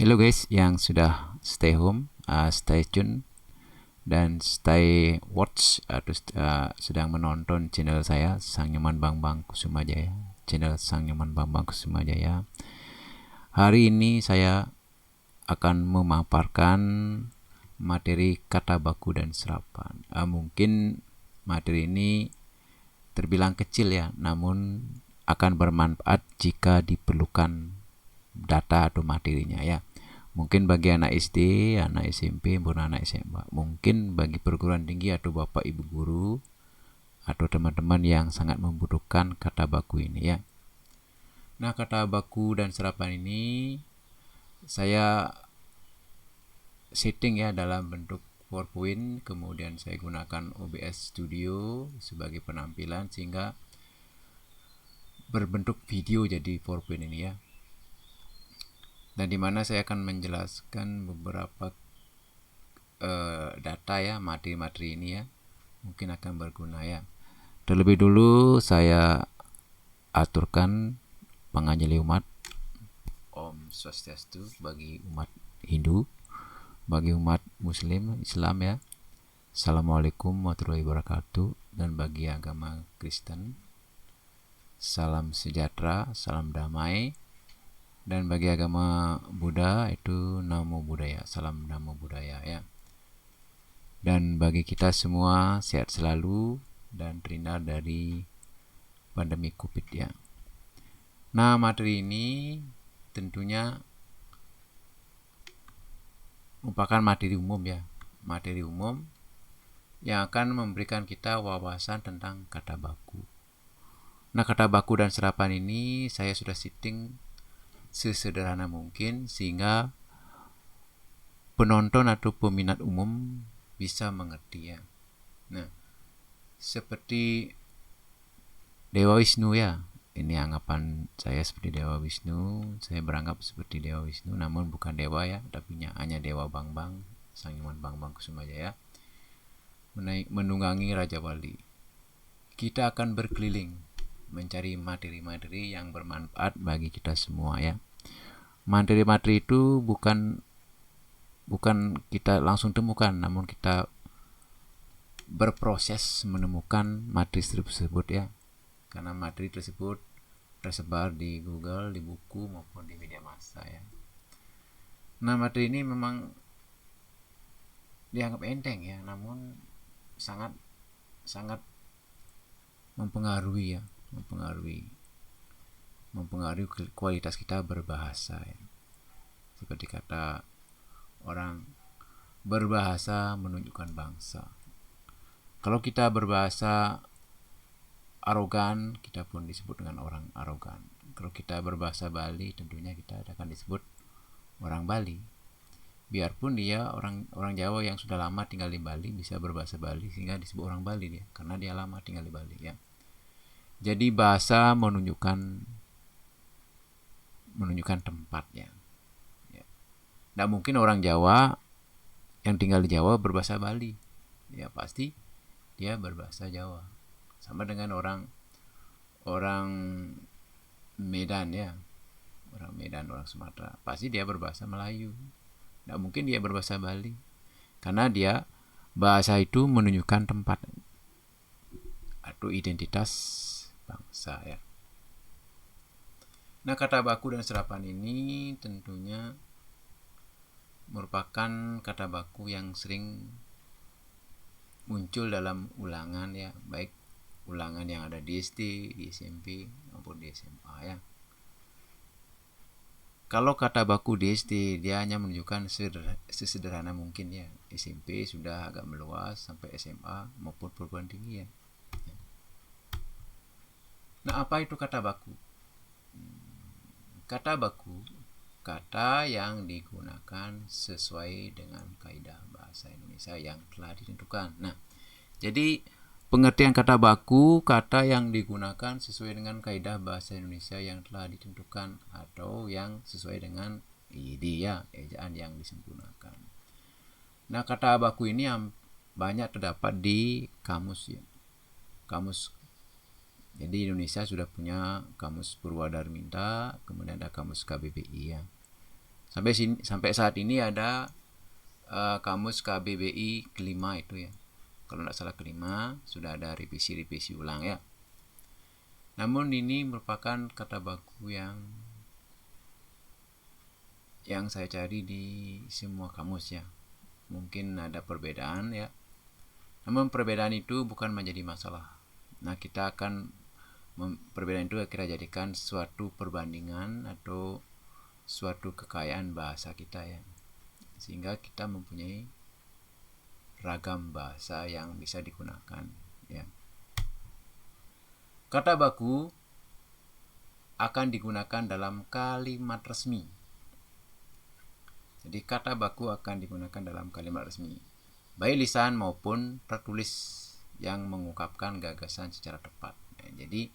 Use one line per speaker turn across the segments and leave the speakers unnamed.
Hello guys yang sudah stay home, stay tune dan stay watch atau sedang menonton channel saya Sang Nyoman Bambang Kusuma Jaya, channel Sang Nyoman Bambang Kusuma Jaya. Hari ini saya akan memaparkan materi kata baku dan serapan. Mungkin materi ini terbilang kecil ya, namun akan bermanfaat jika diperlukan data atau materinya ya. Mungkin bagi anak SD, anak SMP, maupun anak SMA. Mungkin bagi perguruan tinggi atau bapak ibu guru atau teman-teman yang sangat membutuhkan kata baku ini ya. Nah, kata baku dan serapan ini saya setting ya dalam bentuk PowerPoint, kemudian saya gunakan OBS Studio sebagai penampilan sehingga berbentuk video jadi PowerPoint ini ya. Dan di mana saya akan menjelaskan beberapa data ya, materi-materi ini ya, mungkin akan berguna ya. Terlebih dulu saya aturkan panganjali umat Om Swastiastu bagi umat Hindu, bagi umat Muslim Islam ya, Assalamualaikum warahmatullahi wabarakatuh. Dan bagi agama Kristen, salam sejahtera, salam damai. Dan bagi agama Buddha itu Namo Buddhaya, salam Namo Buddhaya ya. Dan bagi kita semua sehat selalu dan terhindar dari pandemi Covid ya. Nah, materi ini tentunya merupakan materi umum ya, materi umum yang akan memberikan kita wawasan tentang kata baku. Nah, kata baku dan serapan ini saya sudah setting sesederhana mungkin sehingga penonton atau peminat umum bisa mengerti ya. Nah, seperti Dewa Wisnu ya, ini anggapan saya seperti Dewa Wisnu. Saya beranggap seperti Dewa Wisnu, namun bukan dewa ya, tapi hanya Dewa Bambang, Sang Nyoman Bambang Kusuma Jaya, menunggangi Raja Wali. Kita akan berkeliling mencari materi-materi yang bermanfaat bagi kita semua ya. Materi-materi itu bukan kita langsung temukan, namun kita berproses menemukan materi tersebut ya. Karena materi tersebut tersebar di Google, di buku maupun di media massa ya. Nah, materi ini memang dianggap enteng ya, namun sangat mempengaruhi ya, mempengaruhi kualitas kita berbahasa ya. Seperti kata orang, berbahasa menunjukkan bangsa. Kalau kita berbahasa arogan, kita pun disebut dengan orang arogan. Kalau kita berbahasa Bali, tentunya kita akan disebut orang Bali. Biarpun dia orang Jawa yang sudah lama tinggal di Bali bisa berbahasa Bali sehingga disebut orang Bali dia, karena dia lama tinggal di Bali ya. Jadi bahasa menunjukkan tempatnya. Ya. Nggak mungkin orang Jawa yang tinggal di Jawa berbahasa Bali. Ya pasti dia berbahasa Jawa. Sama dengan orang Medan ya. Orang Medan, orang Sumatera, pasti dia berbahasa Melayu. Nggak mungkin dia berbahasa Bali. Karena dia bahasa itu menunjukkan tempat atau identitas bangsa ya. Nah, kata baku dan serapan ini tentunya merupakan kata baku yang sering muncul dalam ulangan ya, baik ulangan yang ada di SD, di SMP maupun di SMA ya. Kalau kata baku di SD dia hanya menunjukkan sesederhana mungkin ya. SMP sudah agak meluas sampai SMA maupun perguruan tinggi ya. Nah, apa itu kata baku? Kata baku, kata yang digunakan sesuai dengan kaidah bahasa Indonesia yang telah ditentukan. Nah, jadi pengertian kata baku, kata yang digunakan sesuai dengan kaidah bahasa Indonesia yang telah ditentukan atau yang sesuai dengan ide ejaan yang disempurnakan. Nah, kata baku ini yang banyak terdapat di kamus ya. Jadi Indonesia sudah punya kamus Purwadarminta, kemudian ada kamus KBBI ya. Sampai saat ini ada kamus KBBI kelima itu ya. Kalau tidak salah kelima, sudah ada revisi ulang ya. Namun ini merupakan kata baku yang saya cari di semua kamus ya. Mungkin ada perbedaan ya. Namun perbedaan itu bukan menjadi masalah. Nah, kita akan perbedaan itu kita jadikan suatu perbandingan atau suatu kekayaan bahasa kita ya. Sehingga kita mempunyai ragam bahasa yang bisa digunakan ya. Kata baku akan digunakan dalam kalimat resmi. Jadi kata baku akan digunakan dalam kalimat resmi, baik lisan maupun tertulis yang mengungkapkan gagasan secara tepat. Jadi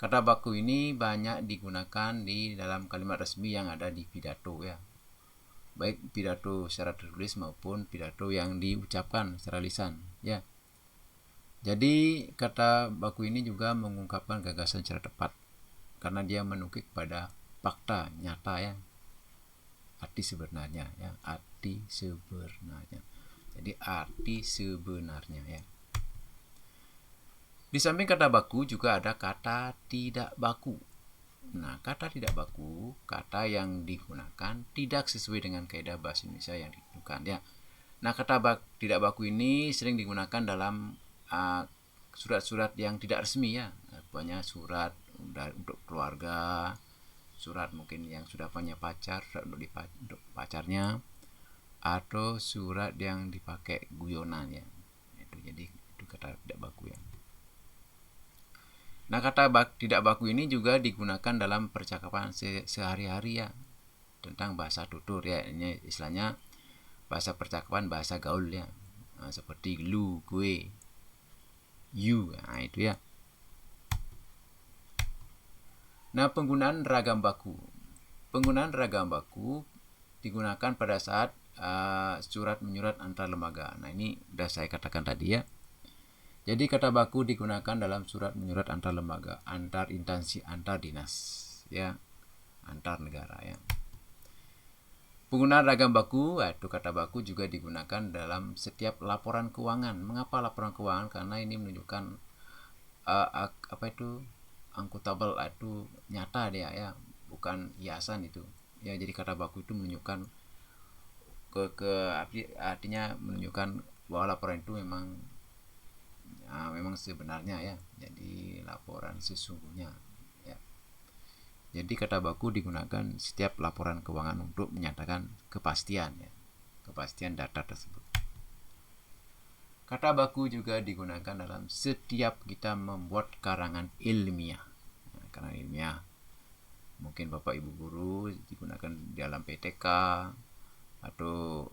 kata baku ini banyak digunakan di dalam kalimat resmi yang ada di pidato ya, baik pidato secara tertulis maupun pidato yang diucapkan secara lisan ya. Jadi kata baku ini juga mengungkapkan gagasan secara tepat karena dia menukik pada fakta nyata ya, arti sebenarnya ya, arti sebenarnya. Jadi arti sebenarnya ya. Di samping kata baku juga ada kata tidak baku. Nah, kata tidak baku, kata yang digunakan tidak sesuai dengan kaidah bahasa Indonesia yang ditentukan ya. Nah, kata tidak baku ini sering digunakan dalam surat-surat yang tidak resmi ya. Banyak surat untuk keluarga, surat mungkin yang sudah punya pacar, surat untuk pacarnya, atau surat yang dipakai guyonan ya. Jadi itu kata tidak baku ya. Nah, kata tidak baku ini juga digunakan dalam percakapan sehari-hari ya, tentang bahasa tutur ya. Ini istilahnya bahasa percakapan, bahasa gaul ya. Nah, seperti lu, gue, you, nah itu ya. Nah, penggunaan ragam baku. Penggunaan ragam baku digunakan pada saat surat menyurat antar lembaga. Nah, ini sudah saya katakan tadi ya. Jadi kata baku digunakan dalam surat menyurat antar lembaga, antar instansi, antar dinas ya, antar negara ya. Penggunaan ragam baku atau kata baku juga digunakan dalam setiap laporan keuangan. Mengapa laporan keuangan? Karena ini menunjukkan akuntabel itu nyata dia ya, bukan hiasan itu ya. Jadi kata baku itu menunjukkan artinya menunjukkan bahwa laporan itu memang sebenarnya ya, jadi laporan sesungguhnya ya. Jadi kata baku digunakan setiap laporan keuangan untuk menyatakan kepastian ya, kepastian data tersebut. Kata baku juga digunakan dalam setiap kita membuat karangan ilmiah. Nah, karangan ilmiah mungkin Bapak Ibu guru digunakan dalam PTK atau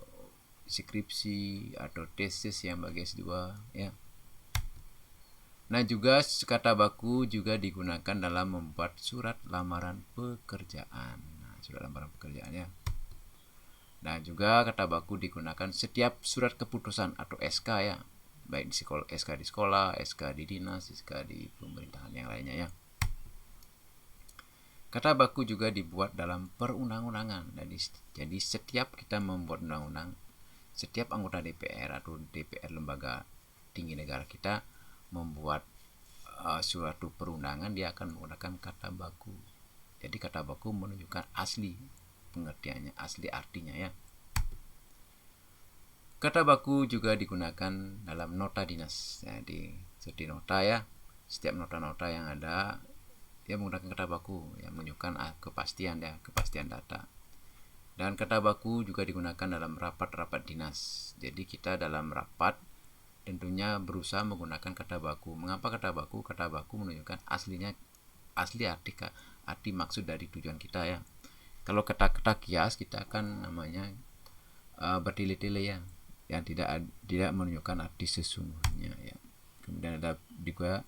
skripsi atau tesis yang bagi S2 ya. Nah, juga kata baku juga digunakan dalam membuat surat lamaran pekerjaan. Nah, surat lamaran pekerjaan ya. Nah, juga kata baku digunakan setiap surat keputusan atau SK ya, baik di sekolah, SK di sekolah, SK di dinas, SK di pemerintahan yang lainnya ya. Kata baku juga dibuat dalam perundang-undangan. Jadi setiap kita membuat undang-undang, setiap anggota DPR atau DPR lembaga tinggi negara kita membuat suatu perundangan, dia akan menggunakan kata baku. Jadi kata baku menunjukkan asli pengertiannya, asli artinya ya. Kata baku juga digunakan dalam nota dinas. Jadi seperti nota ya, setiap nota-nota yang ada dia menggunakan kata baku yang menunjukkan kepastian ya, kepastian data. Dan kata baku juga digunakan dalam rapat-rapat dinas. Jadi kita dalam rapat tentunya berusaha menggunakan kata baku. Mengapa kata baku? Kata baku menunjukkan asli arti maksud dari tujuan kita ya. Kalau kata-kata kias kita akan namanya bertele-tele ya, yang tidak menunjukkan arti sesungguhnya ya. Kemudian ada juga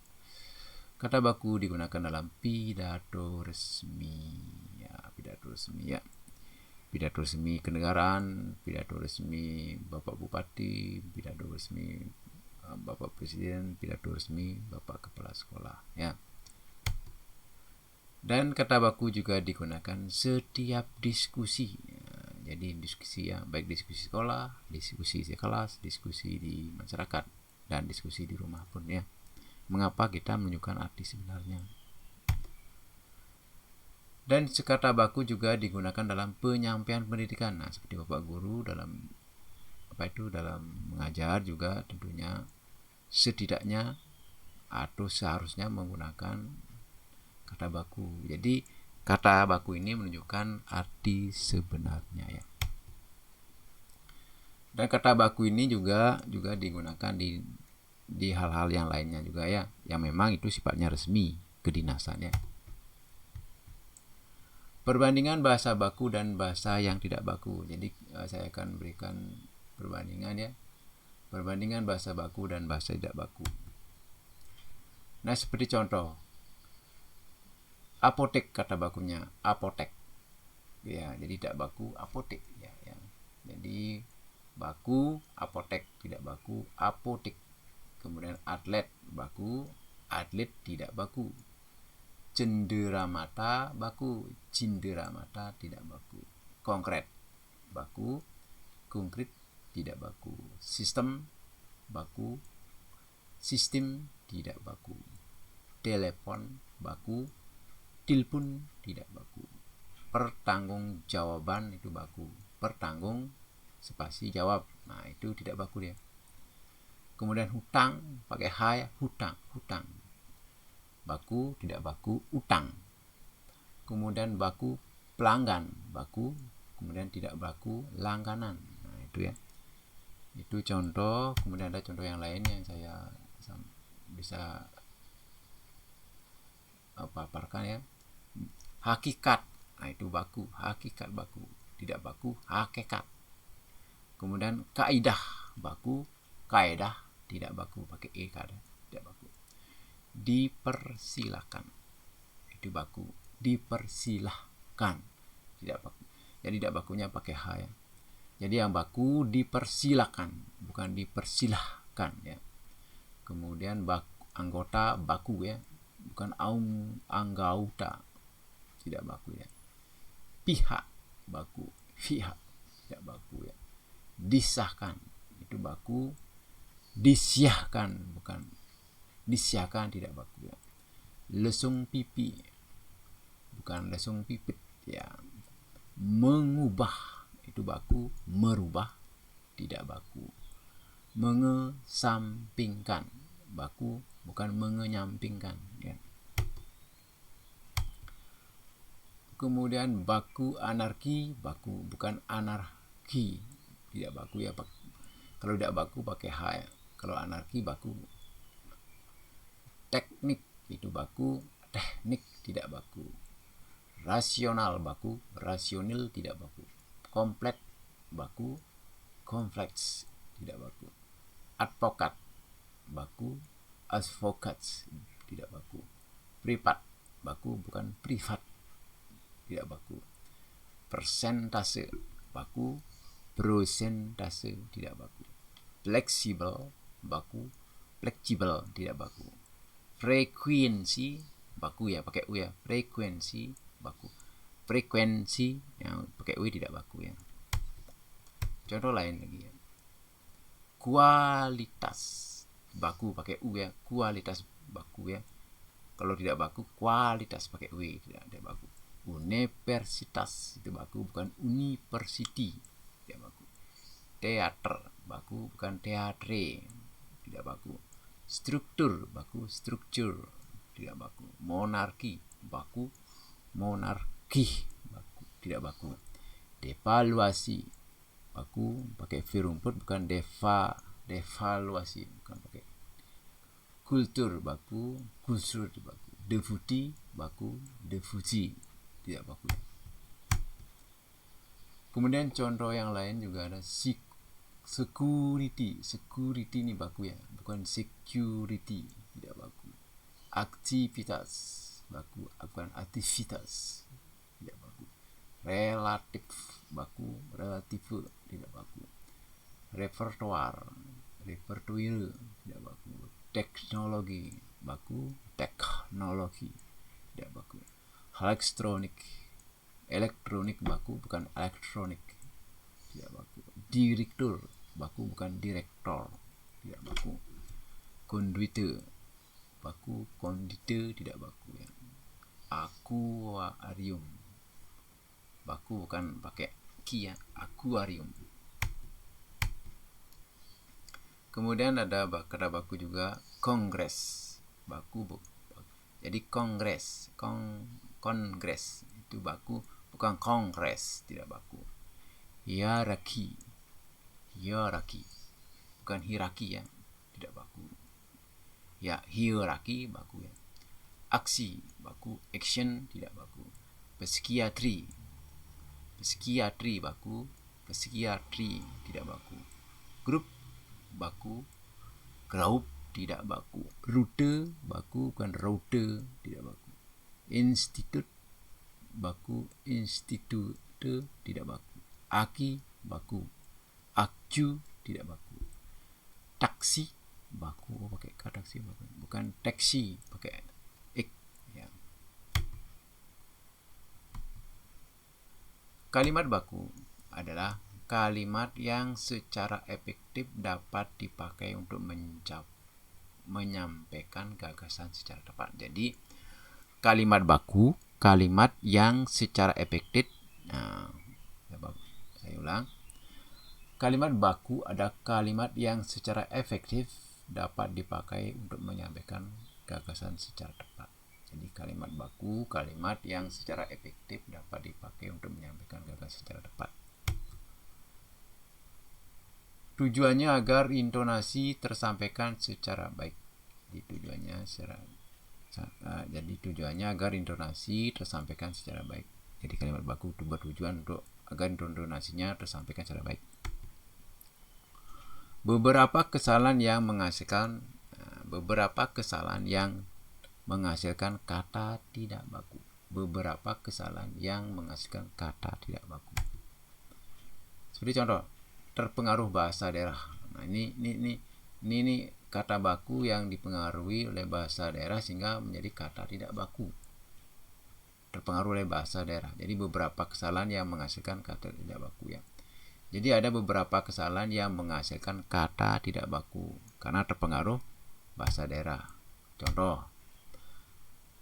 kata baku digunakan dalam pidato resmi ya, pidato resmi ya. Pidato resmi kenegaraan, pidato resmi Bapak Bupati, pidato resmi Bapak Presiden, pidato resmi Bapak Kepala Sekolah ya. Dan kata baku juga digunakan setiap diskusi ya. Jadi diskusi ya, baik diskusi sekolah, diskusi di kelas, diskusi di masyarakat, dan diskusi di rumah pun ya. Mengapa kita menunjukkan arti sebenarnya? Dan kata baku juga digunakan dalam penyampaian pendidikan. Nah, seperti Bapak Guru dalam dalam mengajar juga tentunya setidaknya atau seharusnya menggunakan kata baku. Jadi kata baku ini menunjukkan arti sebenarnya ya. Dan kata baku ini juga digunakan di hal-hal yang lainnya juga ya, yang memang itu sifatnya resmi kedinasan ya. Perbandingan bahasa baku dan bahasa yang tidak baku. Jadi saya akan berikan perbandingan ya. Perbandingan bahasa baku dan bahasa tidak baku. Nah, seperti contoh, apotek kata bakunya apotek. Ya, jadi tidak baku apotek ya. Jadi baku apotek, tidak baku apotek. Kemudian atlet baku atlet, tidak baku. Cenderamata baku, cinderamata tidak baku. Konkret baku, konkret tidak baku. Sistem baku, sistem tidak baku. Telepon baku, telepon tidak baku. Pertanggungjawaban itu baku. Pertanggung spasi jawab, nah itu tidak baku dia. Kemudian hutang pakai h ya, hutang baku, tidak baku utang. Kemudian baku pelanggan baku, kemudian tidak baku langganan. Nah itu ya, itu contoh. Kemudian ada contoh yang lain yang saya bisa paparkan ya. Hakikat, nah itu baku, hakikat baku, tidak baku hakikat. Kemudian kaidah baku, kaidah tidak baku pakai e, kaidah tidak baku. Dipersilakan itu baku, dipersilahkan tidak baku. Jadi tidak bakunya pakai h ya. Jadi yang baku dipersilakan, bukan dipersilahkan ya. Kemudian anggota baku ya, bukan anggota, tidak baku ya. Pihak baku, pihak tidak baku ya. Disahkan itu baku, disiahkan bukan disiahkan, tidak baku ya. Lesung pipi bukan lesung pipit ya. Mengubah itu baku, merubah tidak baku. Mengesampingkan baku, bukan mengenyampingkan ya. Kemudian baku anarki baku, bukan anarki, tidak baku ya. Kalau tidak baku pakai h ya. Kalau anarki baku. Teknik itu baku, teknik tidak baku. Rasional baku, rasional tidak baku. Komplet baku, kompleks tidak baku. Advokat baku, advokat tidak baku. Privat baku, bukan privat tidak baku. Persentase baku, prosentase tidak baku. Fleksibel baku, fleksibel tidak baku. Frekuensi baku ya, pakai u ya. Frekuensi baku. Frekuensi yang pakai u tidak baku ya. Contoh lain lagi ya. Kualitas baku pakai u ya. Kualitas baku ya. Kalau tidak baku, kualitas pakai u tidak baku. Universitas itu baku, bukan university, tidak baku. Teater baku, bukan teatre, tidak baku. Struktur baku, struktur tidak baku. Monarki baku, monarki baku, tidak baku. Devaluasi baku, pakai v rumput, bukan devaluasi, bukan pakai. Kultur baku, kultur baku. Deputi baku, deputi tidak baku. Kemudian contoh yang lain juga ada security. Security ini baku ya, bukan security, tidak baku. Aktivitas baku, bukan aktivitas, tidak baku. Relatif baku, relatif tidak baku. Repertoire tidak baku. Teknologi baku, teknologi tidak baku. Elektronik baku, bukan elektronik tidak baku. Direktur baku, bukan direktor, tidak baku. Konditor baku, konditor tidak baku ya. Akuarium baku, bukan pakai ki ya, akuarium. Kemudian ada kata baku juga kongres baku, jadi kongres, kongres itu baku, bukan kongres, tidak baku. Hierarki, bukan hierarki ya, tidak baku ya. Hierarki baku ya. Aksi baku, action tidak baku. Psikiatri baku, psikiatri tidak baku. Grup baku, group tidak baku. Rute baku, bukan rute, tidak baku. Institut baku, institute tidak baku. Aki baku, akcu tidak baku. Taksi baku, pakai kata taksi baku, bukan taksi, pakai ek ya. Kalimat baku adalah kalimat yang secara efektif dapat dipakai untuk menyampaikan gagasan secara tepat. Jadi kalimat baku, kalimat yang secara efektif. Nah, saya ulang. Kalimat baku adalah kalimat yang secara efektif dapat dipakai untuk menyampaikan gagasan secara tepat. Jadi kalimat baku, kalimat yang secara efektif dapat dipakai untuk menyampaikan gagasan secara tepat. Tujuannya agar intonasi tersampaikan secara baik. Jadi tujuannya agar intonasi tersampaikan secara baik. Jadi kalimat baku itu bertujuan untuk agar intonasinya tersampaikan secara baik. Beberapa kesalahan yang menghasilkan kata tidak baku. Beberapa kesalahan yang menghasilkan kata tidak baku. Seperti contoh, terpengaruh bahasa daerah. Nah, ini kata baku yang dipengaruhi oleh bahasa daerah sehingga menjadi kata tidak baku. Terpengaruh oleh bahasa daerah. Jadi beberapa kesalahan yang menghasilkan kata tidak baku ya. Jadi ada beberapa kesalahan yang menghasilkan kata tidak baku karena terpengaruh bahasa daerah. Contoh,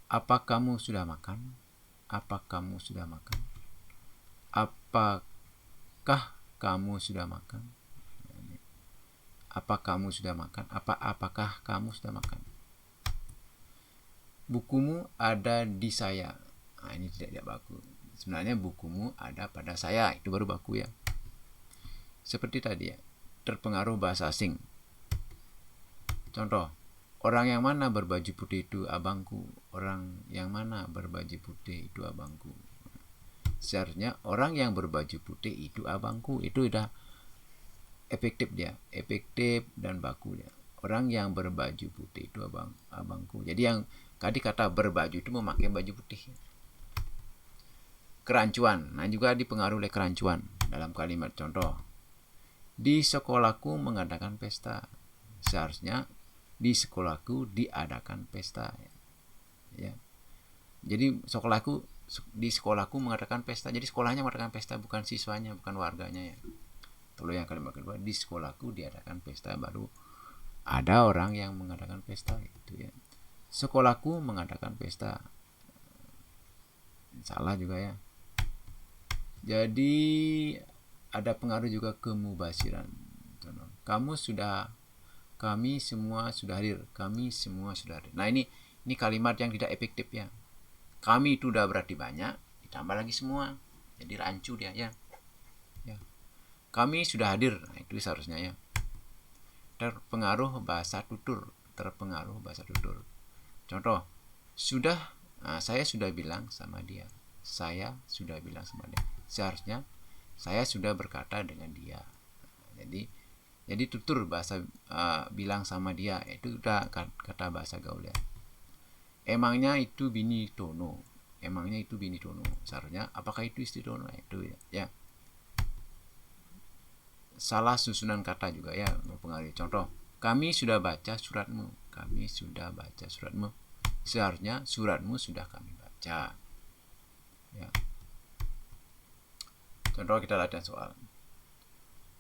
apa kamu sudah makan? Apa kamu sudah makan? Apakah kamu sudah makan? Apa kamu sudah makan? Apakah kamu sudah makan? Bukumu ada di saya. Nah, ini tidak baku. Sebenarnya bukumu ada pada saya, itu baru baku ya. Seperti tadi ya, terpengaruh bahasa asing. Contoh, orang yang mana berbaju putih itu abangku. Orang yang mana berbaju putih itu abangku. Seharusnya orang yang berbaju putih itu abangku. Itu udah efektif dia, efektif dan baku dia. Orang yang berbaju putih itu abangku. Jadi yang tadi kata berbaju itu memakai baju putih. Kerancuan, nah juga dipengaruhi oleh kerancuan dalam kalimat. Contoh, di sekolahku mengadakan pesta. Seharusnya di sekolahku diadakan pesta ya. Jadi di sekolahku mengadakan pesta. Jadi sekolahnya mengadakan pesta, bukan siswanya, bukan warganya ya. Kalau yang kalimat kedua, di sekolahku diadakan pesta, baru ada orang yang mengadakan pesta gitu ya. Sekolahku mengadakan pesta. Salah juga ya. Jadi ada pengaruh juga kemubasiran. Kami semua sudah hadir. Kami semua sudah hadir. Nah, ini kalimat yang tidak efektif ya. Kami itu udah berarti banyak, ditambah lagi semua. Jadi rancu dia ya. Kami sudah hadir. Nah, itu seharusnya ya. Terpengaruh bahasa tutur. Contoh, saya sudah bilang sama dia. Seharusnya saya sudah berkata dengan dia. Jadi tutur bahasa bilang sama dia itu udah kata bahasa gaul ya. Emangnya itu bini Tono. Seharusnya apakah itu istri Tono? Itu ya. Salah susunan kata juga ya mempengaruhi. Contoh, kami sudah baca suratmu. Seharusnya suratmu sudah kami baca. Ya. Contoh kita latihan soal.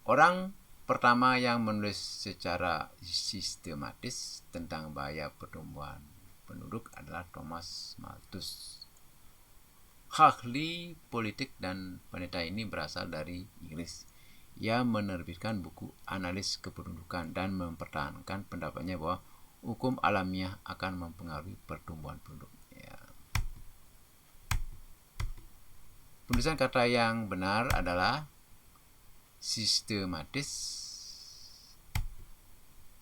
Orang pertama yang menulis secara sistematis tentang bahaya pertumbuhan penduduk adalah Thomas Malthus. Ahli politik dan pendeta ini berasal dari Inggris. Ia menerbitkan buku Analis Kependudukan dan mempertahankan pendapatnya bahwa hukum alamiah akan mempengaruhi pertumbuhan penduduk. Ya. Penulisan kata yang benar adalah sistematis,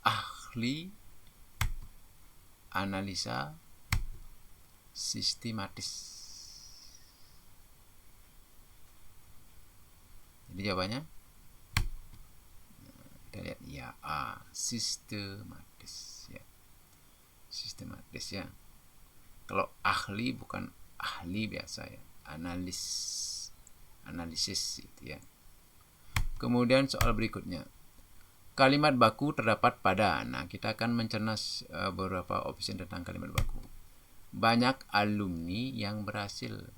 ahli, analisa, sistematis. Jadi jawabannya kita lihat ya A, sistematis ya. Sistematis ya. Kalau ahli bukan ahli biasa ya, analisis itu ya. Kemudian soal berikutnya. Kalimat baku terdapat pada. Nah, kita akan mencerna beberapa opsi tentang kalimat baku. Banyak alumni yang berhasil.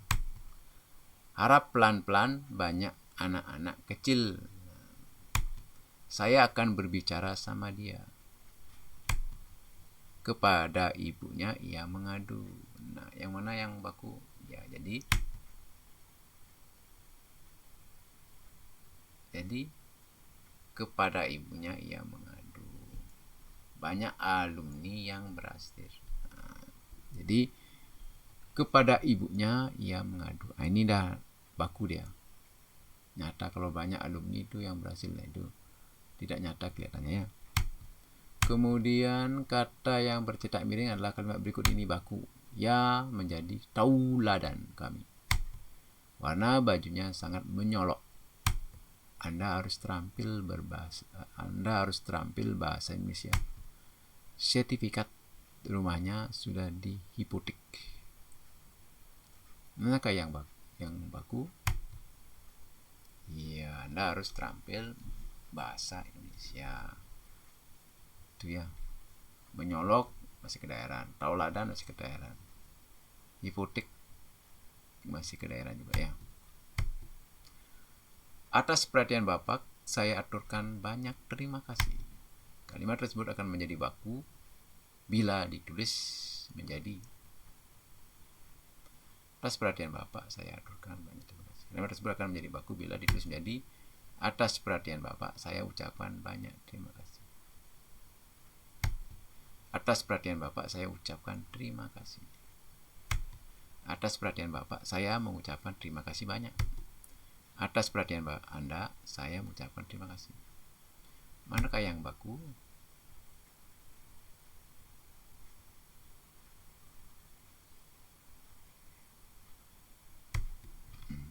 Harap pelan-pelan banyak anak-anak kecil. Saya akan berbicara sama dia. Kepada ibunya ia mengadu. Nah, yang mana yang baku? Ya, jadi kepada ibunya ia mengadu. Banyak alumni yang berhasil. Nah, jadi kepada ibunya ia mengadu. Nah, ini dah baku dia. Nyata kalau banyak alumni itu yang berhasil, itu tidak nyata kelihatannya ya. Kemudian kata yang bercetak miring adalah kalimat berikut ini baku. Ya menjadi tauladan kami. Warna bajunya sangat menyolok. Anda harus terampil bahasa Indonesia. Sertifikat rumahnya sudah dihipotek. Manakah yang baku? Iya, Anda harus terampil bahasa Indonesia. Itu ya. Menyolok masih ke daerah, tauladan masih ke daerah, hipotek masih ke daerah juga ya. Atas perhatian Bapak, saya aturkan banyak terima kasih. Kalimat tersebut akan menjadi baku bila ditulis menjadi. Atas perhatian Bapak, saya aturkan banyak terima kasih. Kalimat tersebut akan menjadi baku bila ditulis menjadi. Atas perhatian Bapak, saya ucapkan banyak terima kasih. Atas perhatian Bapak, saya ucapkan terima kasih. Atas perhatian Bapak, saya mengucapkan terima kasih banyak. Atas perhatian Anda, saya mengucapkan terima kasih. Manakah yang baku?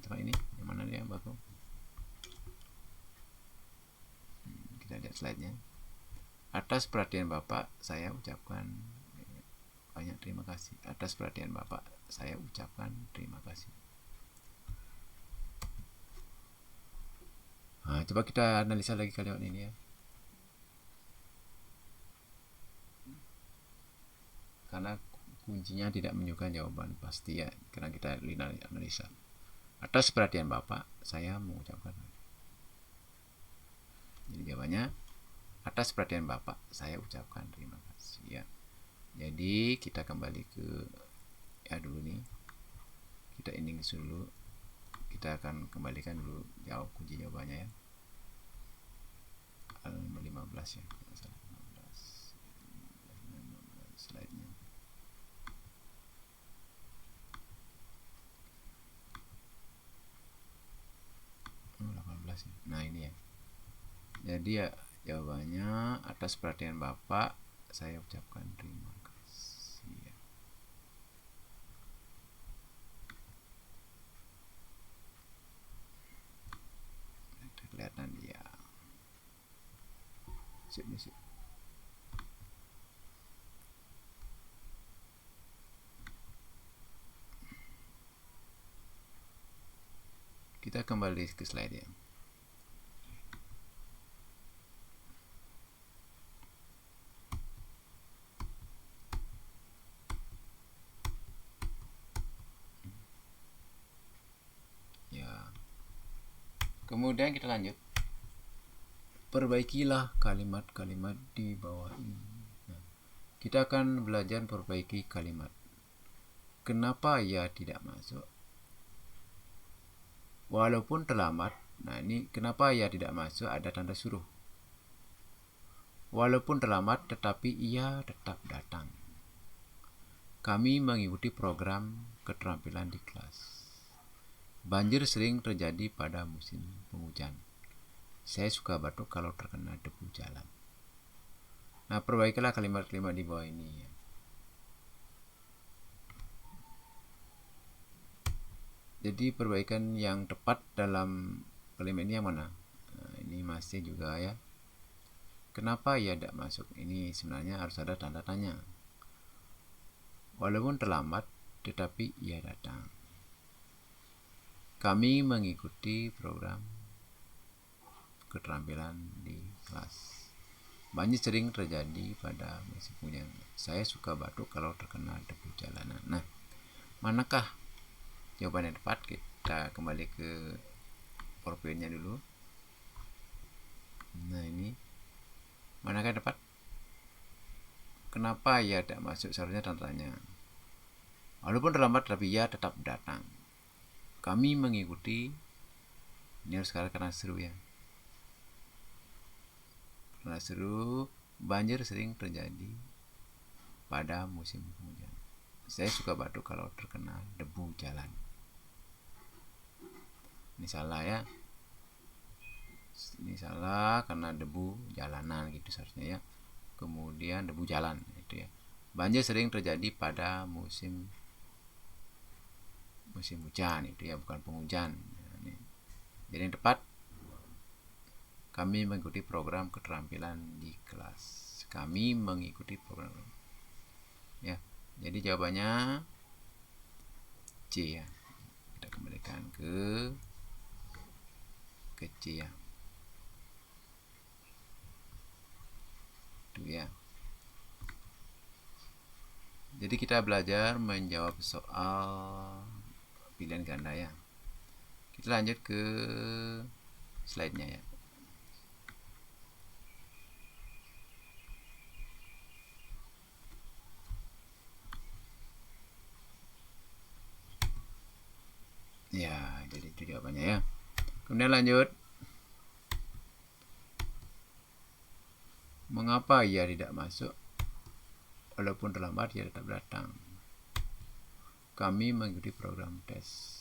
Coba ini, yang mana dia yang baku? Kita lihat slide-nya. Atas perhatian Bapak, saya ucapkan banyak terima kasih. Atas perhatian Bapak, saya ucapkan terima kasih. Nah, coba kita analisa lagi kalimat ini ya. Karena kuncinya tidak menunjukkan jawaban pasti ya, karena kita analisa. Atas perhatian Bapak, saya mengucapkan. Jadi jawabannya, atas perhatian Bapak, saya ucapkan terima kasih ya. Jadi kita kembali ke dulu nih. Kita ending dulu. Kita akan kembalikan dulu kunci jawabannya ya. 15 ya. 15 slide-nya. Nah ini ya. Jadi ya jawabannya, atas perhatian Bapak saya ucapkan terima kasih ya. Kelihatan dia. Sip. Kita kembali ke slide ya. Kemudian kita lanjut. Perbaikilah kalimat-kalimat di bawah ini. Nah, kita akan belajar perbaiki kalimat. Kenapa ia tidak masuk? Walaupun terlambat. Nah, ini kenapa ia tidak masuk, ada tanda suruh. Walaupun terlambat, tetapi ia tetap datang. Kami mengikuti program keterampilan di kelas. Banjir sering terjadi pada musim penghujan. Saya suka batuk kalau terkena debu jalan. Nah, perbaikilah kalimat-kalimat di bawah ini. Jadi perbaikan yang tepat dalam kalimat ini yang mana? Nah, ini masih juga ya. Kenapa ia tidak masuk? Ini sebenarnya harus ada tanda tanya. Walaupun terlambat, tetapi ia datang. Kami mengikuti program keterampilan di kelas. Banjir sering terjadi pada musim hujan. Saya suka batuk kalau terkena debu jalanan. Nah, manakah jawaban yang tepat? Kita kembali ke PowerPoint-nya dulu. Nah, ini manakah yang tepat? Kenapa ia tidak masuk? Seharusnya tanya. Walaupun terlambat, tapi ia tetap datang. Kami mengikuti. Ini harus karena seru ya. Karena seru, banjir sering terjadi pada musim hujan. Saya suka batuk kalau terkena debu jalan. Ini salah ya. Ini salah karena debu jalanan gitu seharusnya ya. Kemudian debu jalan itu ya. Banjir sering terjadi pada musim hujan itu ya, bukan penghujan. Jadi yang tepat, kami mengikuti program keterampilan di kelas. Kami mengikuti program ya. Jadi jawabannya C ya. Kita kembalikan ke C ya. Itu ya. Jadi kita belajar menjawab soal pilihan ganda ya. Kita lanjut ke slide-nya ya. Ya, jadi itu jawabannya ya. Kemudian lanjut. Mengapa ia tidak masuk? Walaupun terlambat, ia tetap datang. Kami mengikuti program tes.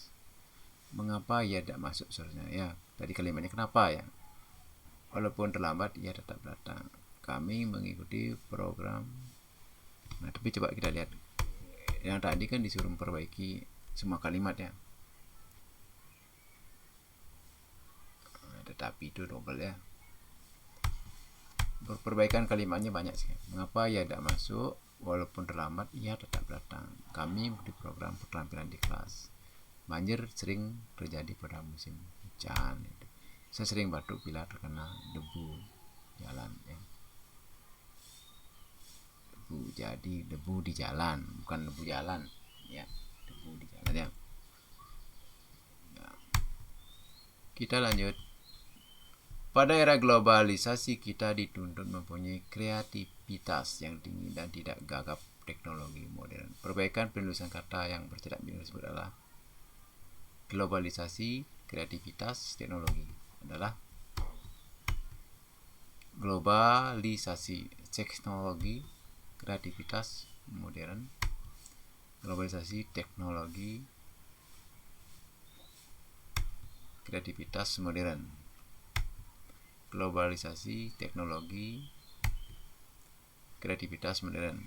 Mengapa ia tidak masuk seharusnya ya? Tadi kalimatnya kenapa ya? Walaupun terlambat, ia tetap datang. Kami mengikuti program. Nah, tapi coba kita lihat. Yang tadi kan disuruh memperbaiki semua kalimat ya. Nah, tetapi itu double ya. Perbaikan kalimatnya banyak sih. Mengapa ia tidak masuk? Walaupun terlambat, ia tetap datang. Kami mengikuti program keterampilan di kelas. Banjir sering terjadi pada musim hujan. Saya sering batuk bila terkena debu jalan. Ya. Debu, jadi debu di jalan, bukan debu jalan. Ya, debu di jalan ya. Kita lanjut. Pada era globalisasi, kita dituntut mempunyai kreativitas yang tinggi dan tidak gagap teknologi modern. Perbaikan penulisan kata yang bercetak biru tersebut adalah globalisasi, kreativitas, teknologi. Adalah globalisasi, teknologi, kreativitas, modern. Globalisasi, teknologi, kreativitas, modern. Globalisasi, teknologi, kreativitas modern.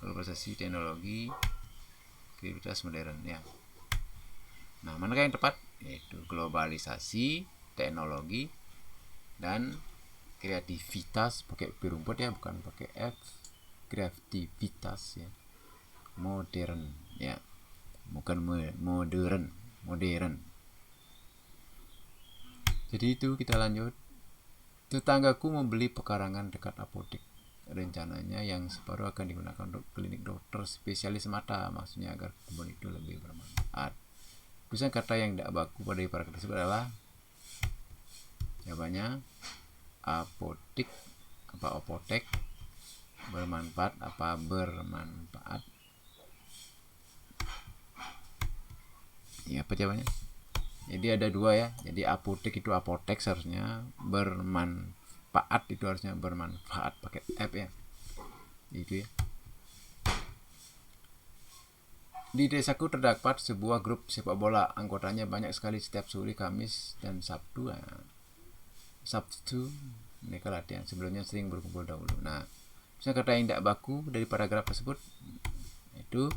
Globalisasi, teknologi, kreativitas modern ya. Nah, manakah yang tepat? Yaitu globalisasi, teknologi, dan kreativitas pakai P rumput ya, bukan pakai F. Kreativitas ya. Modern ya. Bukan modern. Jadi itu kita lanjut. Tetanggaku membeli pekarangan dekat apotek. Rencananya yang separuh akan digunakan untuk klinik dokter spesialis mata. Maksudnya agar kebun itu lebih bermanfaat. Tulisan kata yang tidak baku pada para tersebut adalah jawabannya apotik apa apotek, bermanfaat apa bermanfaat. Ya, apa jawabannya? Jadi ada dua ya. Jadi apotek itu apotek seharusnya, bermanfaat itu harusnya bermanfaat pakai F ya. Itu ya. Di desaku terdapat sebuah grup sepak bola. Anggotanya banyak sekali setiap sore, Kamis, dan Sabtu. Sabtu mereka latihan. Sebelumnya sering berkumpul dahulu. Nah, misalnya kata yang tidak baku dari paragraf tersebut itu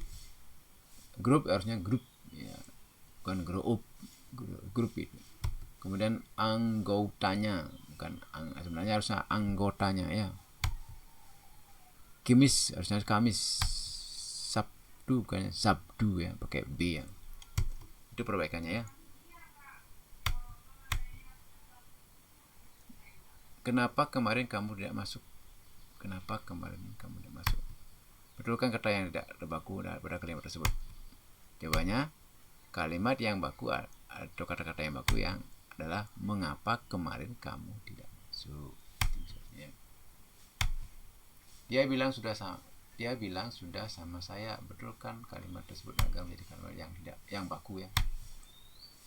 grup harusnya grup ya, bukan grup itu. Kemudian anggotanya, bukan sebenarnya harusnya anggotanya ya. Kamis harusnya Kamis. Sabtu bukannya Sabtu ya, pakai B ya. Itu perbaikannya ya. Kenapa kemarin kamu tidak masuk? Kenapa kemarin kamu tidak masuk? Betulkan kata yang tidak terbaku pada kalimat tersebut? Jawabannya, kalimat yang baku atau kata-kata yang baku yang adalah mengapa kemarin kamu tidak masuk. Dia bilang sudah sama saya. Betulkan kalimat tersebut agar menjadi kalimat yang tidak yang baku ya.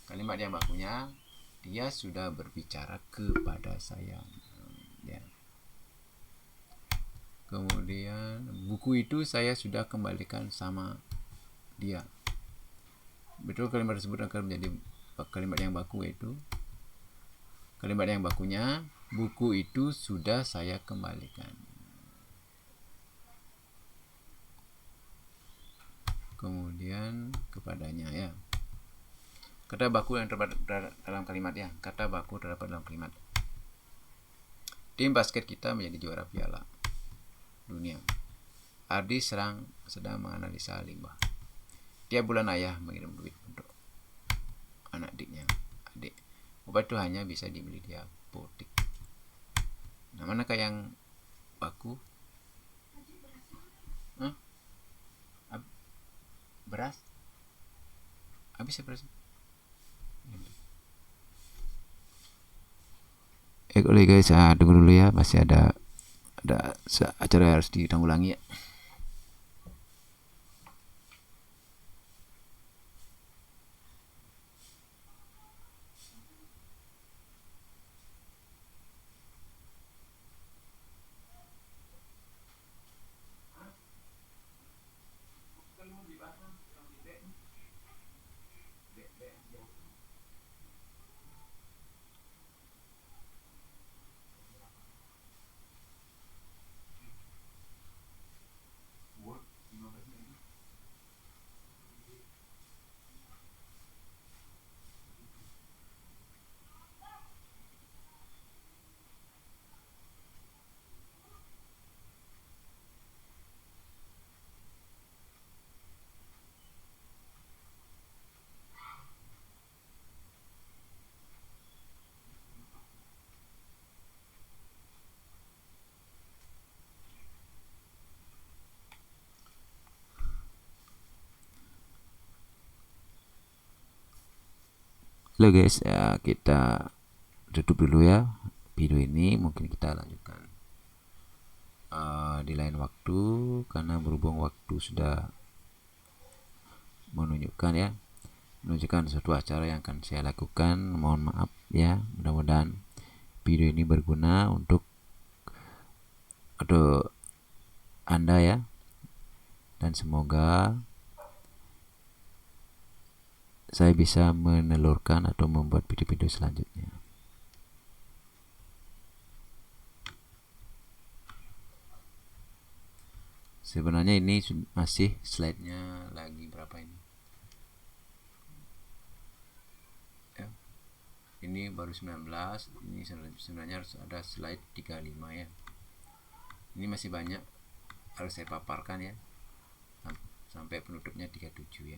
Kalimat yang bakunya, dia sudah berbicara kepada saya ya. Kemudian buku itu saya sudah kembalikan sama dia. Betul, kalimat tersebut akan menjadi kalimat yang baku, yaitu kalimat yang bakunya, buku itu sudah saya kembalikan. Kemudian kepadanya ya. Kata baku yang terdapat dalam kalimat ya. Kata baku terdapat dalam kalimat. Tim basket kita menjadi juara piala dunia. Ardi sedang menganalisa limbah. Tiap bulan ayah mengirim duit untuk anak adiknya. Obat itu hanya bisa dibeli di apotek. Nah, manakah yang baku? Beras? Habis ya beras? Oke guys, tunggu dulu ya, masih ada acara yang harus ditanggulangi ya. Halo guys, ya, kita tutup dulu ya video ini. Mungkin kita lanjutkan di lain waktu, karena berhubung waktu sudah menunjukkan suatu acara yang akan saya lakukan. Mohon maaf ya, mudah-mudahan video ini berguna untuk Anda ya, dan semoga saya bisa menelurkan atau membuat video-video selanjutnya. Sebenarnya ini masih slide-nya lagi berapa ini? Ya. Ini baru 19, ini sebenarnya harus ada slide 35 ya. Ini masih banyak harus saya paparkan ya, sampai penutupnya 37 ya.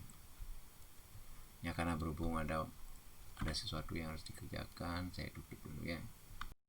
Ya, karena berhubung ada sesuatu yang harus dikerjakan, saya tutup dulu ya.